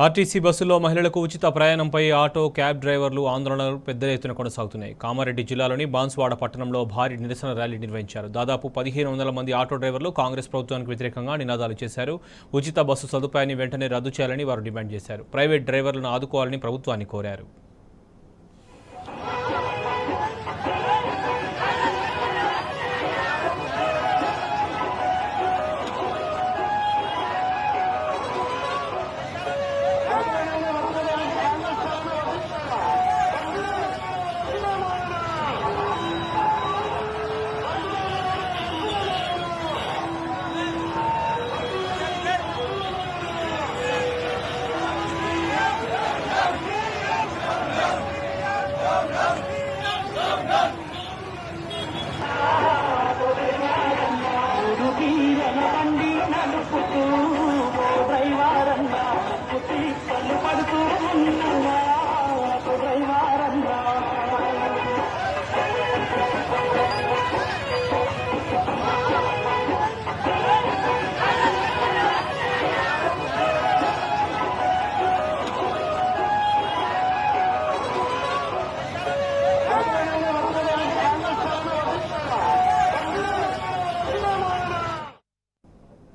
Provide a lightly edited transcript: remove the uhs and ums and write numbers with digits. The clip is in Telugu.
ఆర్టీసీ బస్సులో మహిళలకు ఉచిత ప్రయాణంపై ఆటో క్యాబ్ డ్రైవర్లు ఆందోళనలు పెద్ద ఎత్తున కొనసాగుతున్నాయి. కామారెడ్డి జిల్లాలోని బాన్స్వాడ పట్టణంలో భారీ నిరసన ర్యాలీ నిర్వహించారు. దాదాపు 1500 మంది ఆటో డ్రైవర్లు కాంగ్రెస్ ప్రభుత్వానికి వ్యతిరేకంగా నినాదాలు చేశారు. ఉచిత బస్సు సదుపాయాన్ని వెంటనే రద్దు చేయాలని వారు డిమాండ్ చేశారు. ప్రైవేట్ డ్రైవర్లను ఆదుకోవాలని ప్రభుత్వాన్ని కోరారు.